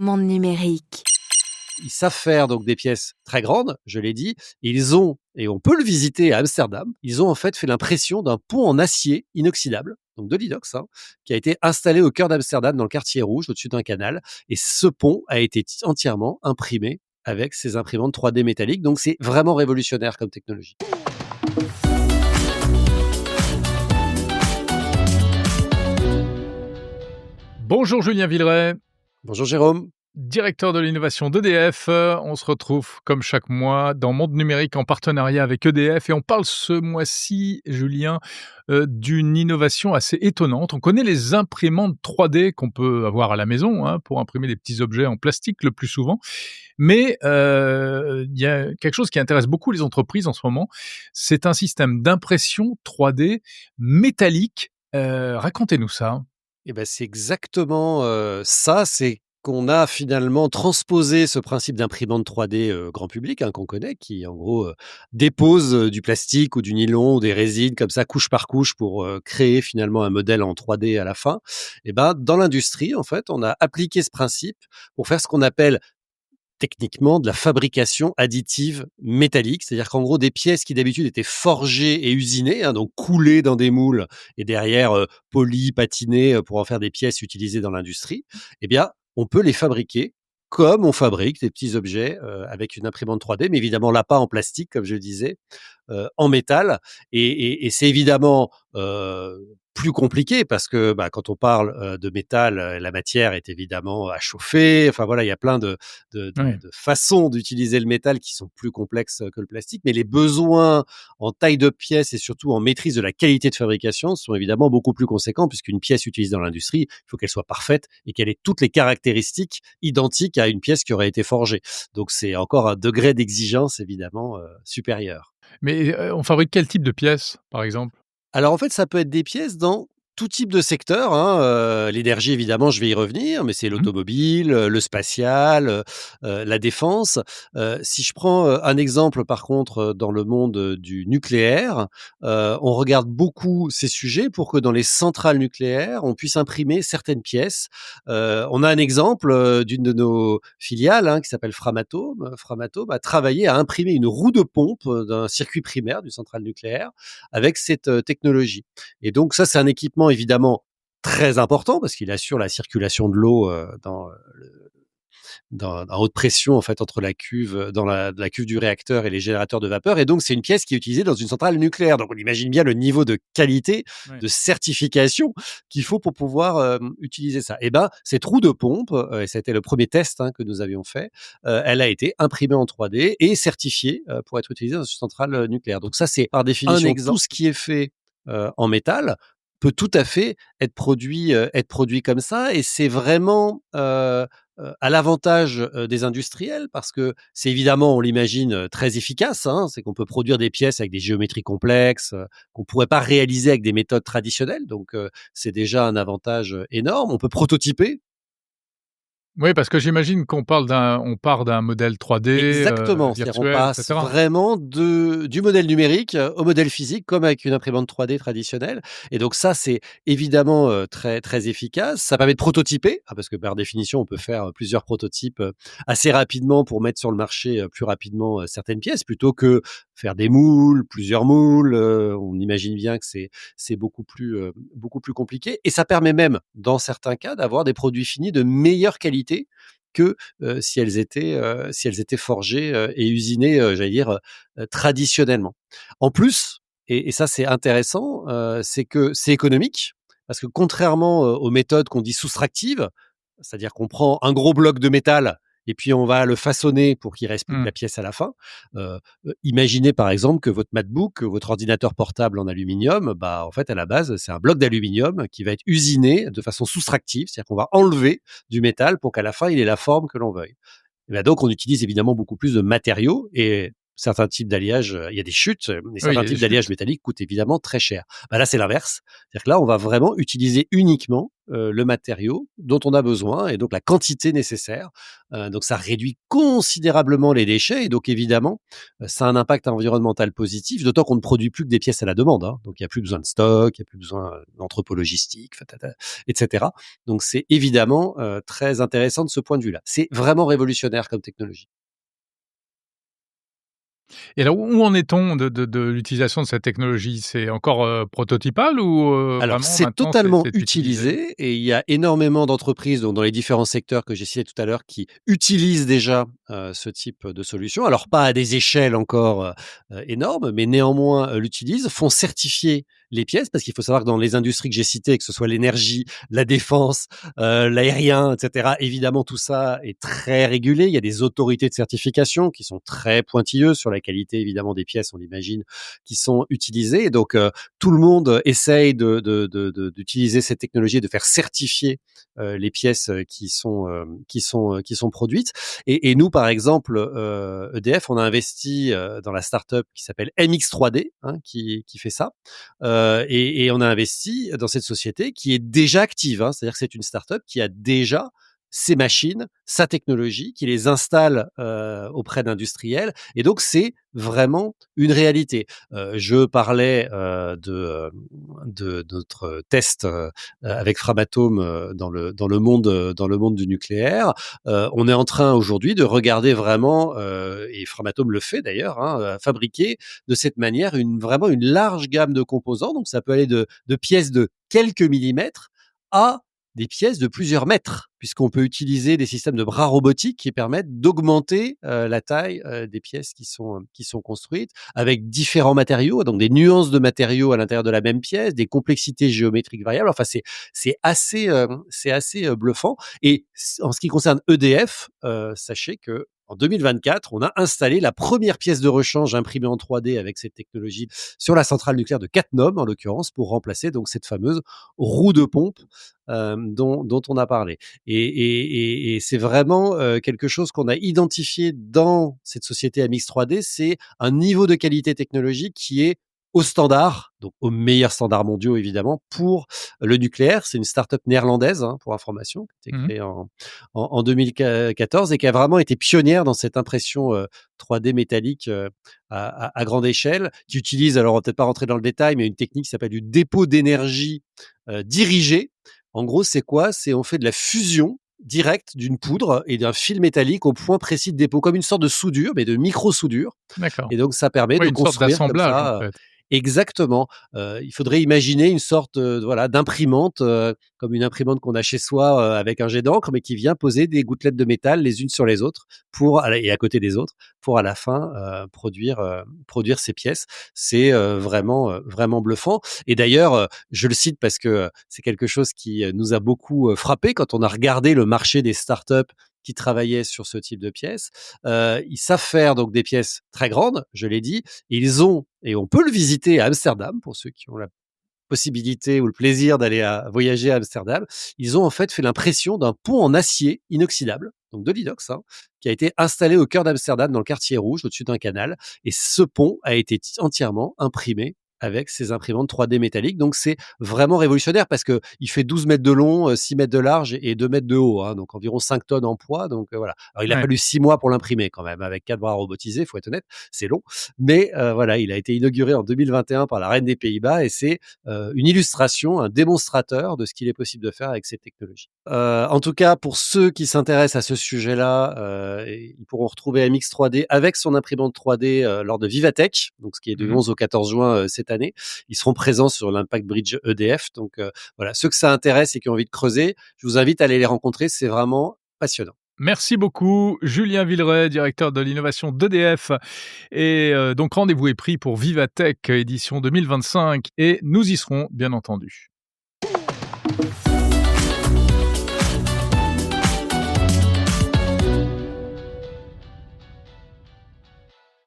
Monde numérique. Ils savent faire donc des pièces très grandes, je l'ai dit. Ils ont, et on peut le visiter à Amsterdam, ils ont en fait fait l'impression d'un pont en acier inoxydable, donc de l'inox, qui a été installé au cœur d'Amsterdam, dans le quartier rouge, au-dessus d'un canal. Et ce pont a été entièrement imprimé avec ces imprimantes 3D métalliques. Donc c'est vraiment révolutionnaire comme technologie. Bonjour Julien Villeray, Bonjour Jérôme. directeur de l'innovation d'EDF. On se retrouve comme chaque mois dans Monde Numérique en partenariat avec EDF et on parle ce mois-ci, Julien, d'une innovation assez étonnante. On connaît les imprimantes 3D qu'on peut avoir à la maison pour imprimer des petits objets en plastique le plus souvent. Mais il y a quelque chose qui intéresse beaucoup les entreprises en ce moment. C'est un système d'impression 3D métallique. Racontez-nous ça. Et ben c'est exactement ça. C'est qu'on a finalement transposé ce principe d'imprimante 3D grand public, qu'on connaît, qui en gros dépose du plastique ou du nylon ou des résines comme ça, couche par couche, pour créer finalement un modèle en 3D à la fin. Et ben dans l'industrie, en fait, on a appliqué ce principe pour faire ce qu'on appelle techniquement de la fabrication additive métallique. C'est-à-dire qu'en gros, des pièces qui d'habitude étaient forgées et usinées, donc coulées dans des moules et derrière polies, patinées pour en faire des pièces utilisées dans l'industrie, eh bien, on peut les fabriquer comme on fabrique des petits objets avec une imprimante 3D, mais évidemment là pas en plastique, comme je le disais, en métal. Et c'est évidemment plus compliqué parce que quand on parle de métal, la matière est évidemment à chauffer. Enfin voilà, il y a plein Oui. de façons d'utiliser le métal qui sont plus complexes que le plastique, mais les besoins en taille de pièce et surtout en maîtrise de la qualité de fabrication sont évidemment beaucoup plus conséquents, puisqu'une pièce utilisée dans l'industrie, il faut qu'elle soit parfaite et qu'elle ait toutes les caractéristiques identiques à une pièce qui aurait été forgée. Donc c'est encore un degré d'exigence évidemment supérieur. Mais, on fabrique quel type de pièces, par exemple? Alors en fait, ça peut être des pièces dans tout type de secteur, l'énergie évidemment, je vais y revenir, mais c'est Mmh. l'automobile, le spatial, la défense. Si je prends, un exemple par contre, dans le monde, du nucléaire, on regarde beaucoup ces sujets pour que dans les centrales nucléaires, on puisse imprimer certaines pièces. On a un exemple, d'une de nos filiales, qui s'appelle Framatome. Framatome a travaillé à imprimer une roue de pompe, d'un circuit primaire d'une centrale nucléaire avec cette, technologie. Et donc ça, c'est un équipement évidemment très important parce qu'il assure la circulation de l'eau à haute pression en fait entre la cuve, dans la cuve du réacteur et les générateurs de vapeur. Et donc c'est une pièce qui est utilisée dans une centrale nucléaire. Donc on imagine bien le niveau de qualité, Ouais. de certification qu'il faut pour pouvoir utiliser ça. Et ben cette roue de pompe, et c'était le premier test que nous avions fait, elle a été imprimée en 3D et certifiée pour être utilisée dans une centrale nucléaire. Donc ça, c'est par définition tout ce qui est fait en métal peut tout à fait être produit comme ça. Et c'est vraiment à l'avantage des industriels, parce que c'est évidemment, on l'imagine, très efficace. C'est qu'on peut produire des pièces avec des géométries complexes qu'on pourrait pas réaliser avec des méthodes traditionnelles. Donc c'est déjà un avantage énorme. On peut prototyper. Oui, parce que j'imagine on part d'un modèle 3D, Exactement, c'est-à-dire on virtuel, et passe cetera. vraiment du modèle numérique au modèle physique, comme avec une imprimante 3D traditionnelle. Et donc ça, c'est évidemment très très efficace. Ça permet de prototyper, parce que par définition, on peut faire plusieurs prototypes assez rapidement pour mettre sur le marché plus rapidement certaines pièces, plutôt que faire des moules, plusieurs moules. On imagine bien que c'est beaucoup plus compliqué. Et ça permet même, dans certains cas, d'avoir des produits finis de meilleure qualité que si elles étaient forgées et usinées, j'allais dire, traditionnellement. En plus, et ça c'est intéressant, c'est que c'est économique, parce que contrairement aux méthodes qu'on dit soustractives, c'est-à-dire qu'on prend un gros bloc de métal et puis on va le façonner pour qu'il reste plus que Mmh. la pièce à la fin. Imaginez par exemple que votre MacBook, votre ordinateur portable en aluminium, en fait à la base c'est un bloc d'aluminium qui va être usiné de façon soustractive, c'est-à-dire qu'on va enlever du métal pour qu'à la fin il ait la forme que l'on veuille. Et donc on utilise évidemment beaucoup plus de matériaux, et certains types d'alliages, il y a des chutes, mais Oui, il y certains a des types d'alliages chutes. métalliques coûtent évidemment très cher. Bah, là, c'est l'inverse. C'est-à-dire que là, on va vraiment utiliser uniquement, le matériau dont on a besoin et donc la quantité nécessaire. Donc ça réduit considérablement les déchets et donc évidemment, ça a un impact environnemental positif, d'autant qu'on ne produit plus que des pièces à la demande, hein. Donc il y a plus besoin de stock, il y a plus besoin, d'entrepôt logistique, et cetera. Donc c'est évidemment, très intéressant de ce point de vue-là. C'est vraiment révolutionnaire comme technologie. Et alors où en est-on de l'utilisation de cette technologie? C'est encore, prototypal ou, Alors, vraiment c'est maintenant totalement c'est utilisé? utilisé et il y a énormément d'entreprises, donc dans les différents secteurs que j'ai cités tout à l'heure, qui utilisent déjà, ce type de solution. Alors pas à des échelles encore, énormes, mais néanmoins, l'utilisent, font certifier les pièces parce qu'il faut savoir que dans les industries que j'ai citées, que ce soit l'énergie, la défense, l'aérien et cetera, évidemment tout ça est très régulé. Il y a des autorités de certification qui sont très pointilleuses sur la qualité évidemment des pièces, on l'imagine, qui sont utilisées et donc tout le monde essaye d'utiliser cette technologie et de faire certifier les pièces qui sont produites. Et nous, par exemple, EDF, on a investi dans la startup qui s'appelle MX3D, hein, qui fait ça. Et on a investi dans cette société qui est déjà active. Hein, c'est-à-dire que c'est une startup qui a déjà ses machines, sa technologie, qui les installe auprès d'industriels. Et donc, c'est vraiment une réalité. Je parlais de notre test avec Framatome dans le monde du nucléaire. On est en train aujourd'hui de regarder vraiment, et Framatome le fait d'ailleurs, hein, fabriquer de cette manière vraiment une large gamme de composants. Donc ça peut aller de pièces de quelques millimètres à des pièces de plusieurs mètres, puisqu'on peut utiliser des systèmes de bras robotiques qui permettent d'augmenter la taille des pièces qui sont construites avec différents matériaux, donc des nuances de matériaux à l'intérieur de la même pièce, des complexités géométriques variables. Enfin, c'est assez bluffant. Et en ce qui concerne EDF, sachez que en 2024, on a installé la première pièce de rechange imprimée en 3D avec cette technologie sur la centrale nucléaire de Cattenom, en l'occurrence, pour remplacer donc cette fameuse roue de pompe dont on a parlé. Et c'est vraiment quelque chose qu'on a identifié dans cette société MX3D, c'est un niveau de qualité technologique qui est au standard, donc aux meilleurs standards mondiaux évidemment, pour le nucléaire. C'est une start-up néerlandaise, hein, pour information, qui a été Mmh. créée en 2014 et qui a vraiment été pionnière dans cette impression 3D métallique à grande échelle, qui utilise, alors on va peut-être pas rentrer dans le détail, mais une technique qui s'appelle du dépôt d'énergie dirigé. En gros, c'est quoi? C'est on fait de la fusion directe d'une poudre et d'un fil métallique au point précis de dépôt, comme une sorte de soudure, mais de micro-soudure. D'accord. Et donc, ça permet Oui, de une sorte construire comme d'assemblage en ça. fait. Exactement. Il faudrait imaginer une sorte, voilà, d'imprimante, comme une imprimante qu'on a chez soi, avec un jet d'encre, mais qui vient poser des gouttelettes de métal les unes sur les autres et à côté des autres, pour à la fin, produire ces pièces. C'est, vraiment, vraiment bluffant et d'ailleurs, je le cite parce que, c'est quelque chose qui, nous a beaucoup, frappés quand on a regardé le marché des startups qui travaillaient sur ce type de pièces. Ils savent faire donc des pièces très grandes, je l'ai dit. Ils ont, et on peut le visiter à Amsterdam pour ceux qui ont la possibilité ou le plaisir d'aller voyager à Amsterdam. Ils ont en fait fait l'impression d'un pont en acier inoxydable, donc de l'inox, hein, qui a été installé au cœur d'Amsterdam dans le quartier rouge, au-dessus d'un canal. Et ce pont a été entièrement imprimé avec ces imprimantes 3D métalliques. Donc c'est vraiment révolutionnaire parce que il fait 12 mètres de long, 6 mètres de large et 2 mètres de haut, hein, donc environ 5 tonnes en poids. Donc voilà. Alors il a Ouais. fallu 6 mois pour l'imprimer quand même, avec 4 bras robotisés, faut être honnête, c'est long. Mais voilà, il a été inauguré en 2021 par la reine des Pays-Bas et c'est une illustration, un démonstrateur de ce qu'il est possible de faire avec ces technologies. En tout cas, pour ceux qui s'intéressent à ce sujet-là, ils pourront retrouver MX3D avec son imprimante 3D lors de Vivatech, donc ce qui est du Mmh. 11 au 14 juin cette année. Ils seront présents sur l'Impact Bridge EDF. Donc voilà, ceux que ça intéresse et qui ont envie de creuser, je vous invite à aller les rencontrer. C'est vraiment passionnant. Merci beaucoup Julien Villeray, directeur de l'innovation d'EDF et donc rendez-vous est pris pour Vivatech édition 2025 et nous y serons bien entendu.